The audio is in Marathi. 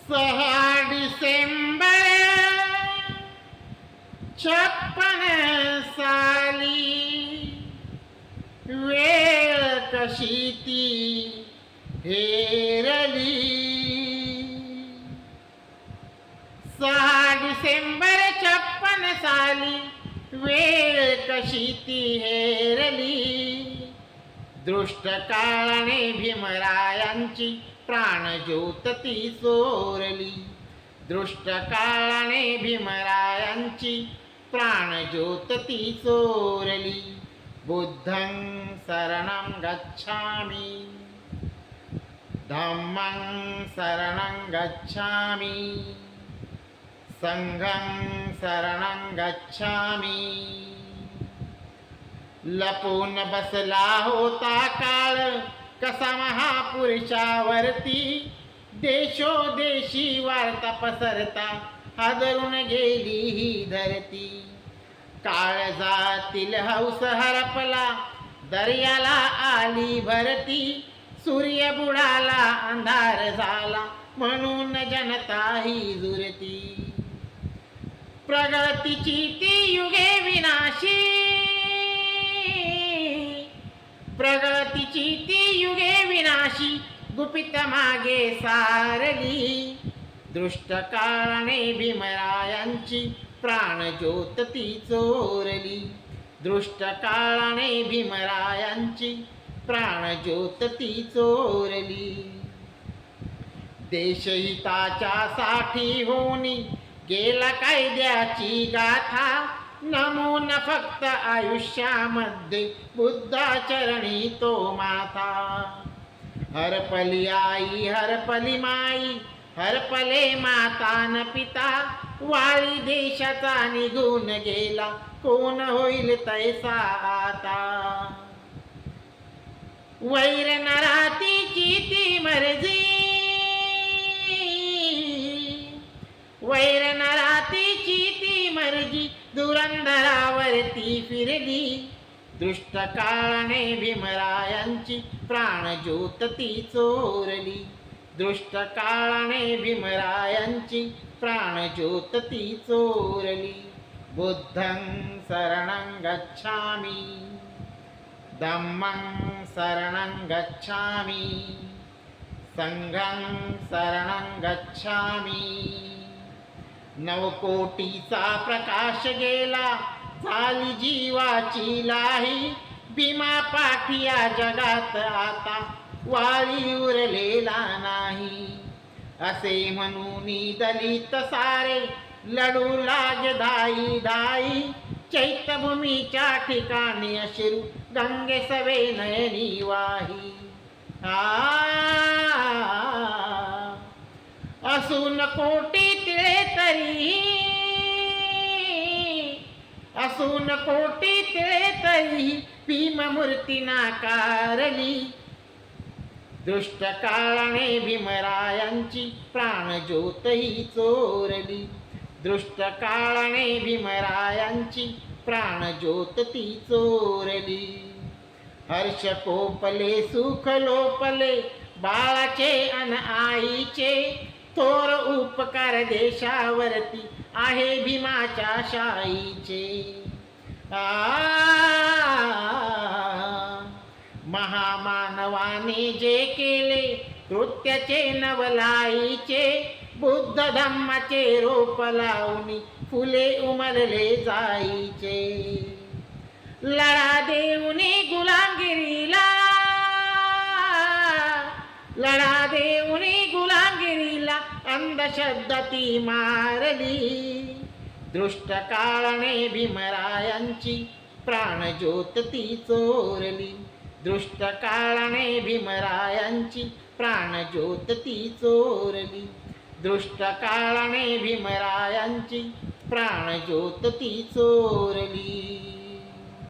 6 डिसेंबर 56 साली वेळ कशी ती हेरली. 6 डिसेंबर 56 साली वेळ कशी ती हेरली. दृष्ट काळाने भीमरायांची प्राणज्योत ती चोरली. दृष्ट काळाने भीमरायांची प्राणज्योत ती चोरली. बुद्धं शरणं गच्छामि, धम्मं शरणं गच्छामि, संघं शरणं गच्छामि. लपून बसला होता काळ कसा महापुरुषावरती. देशोदेशी वार्ता पसरता हादरून गेली ही धरती. काळजातील हौस हरपला दर्याला आली भरती. सूर्य बुडाला अंधार झाला म्हणून जनता ही झुरती. प्रगतीची ती युगे विनाशी, प्रगतीची ती युगे विनाशी गुपित मागे सारली. दृष्ट काळाने भीमरायांची प्राणज्योत ती चोरली. दृष्ट काळाने भीमरायांची प्राणज्योत ती चोरली. देशहिताच्या साठी होनी गेला कायद्याची गाथा. नमून फक्त आयुष्यामध्ये बुद्धाचरणी तो माथा. हरपली आई हरपली माई हरपले माता न पिता. वाळी देशाचा निघून गेला कोण होईल तैसा आता. वैर नरातीची ती मर्जी, वैर नरातीची ती मर्जी धुरंधरावरती फिरली. दृष्ट काळाने भीमरायांची प्राणज्योत ती चोरली. दृष्ट काळाने भीमरायांची प्राणज्योत ती चोरली. बुद्धं शरणं गच्छामि, धम्मं शरणं गच्छामि, संघं शरणं गच्छामि. नवकोटीचा प्रकाश गेला झाली जीवाची लाही. भीमा पाठी या जगात आता वाळी उरलेला नाही. असे म्हणून दलित सारे लढू लाग धाई धाई. चैत्यभूमीच्या ठिकाणी अश्रू गंगे सवे नयनी वाही. असून कोटी तिळे तरी, असून कोटी तिळे तरी भीममूर्ती नाकारली. दृष्ट काळाने भीमरायांची प्राणज्योत ही चोरली. दृष्ट काळाने भीमरायांची प्राणज्योत ती चोरली. हर्ष कोपले सुख लोपले बाळाचे अन आईचे. थोर उपकार देशावरती आहे भीमाच्या शाईचे. महामानवाने जे केले कृत्याचे नवलाईचे. बुद्ध धम्माचे रोप लावणी फुले उमलले जाईचे. लढा देऊनी गुलामगिरीला, लढा देऊनी गुलामगिरीला अंधश्रद्धा ती मारली. दृष्ट काळाने भीमरायांची प्राणज्योत ती चोरली. दृष्ट काळाने भीमरायांची प्राणज्योत ती चोरली. दृष्ट काळाने भीमरायांची प्राणज्योत ती चोरली.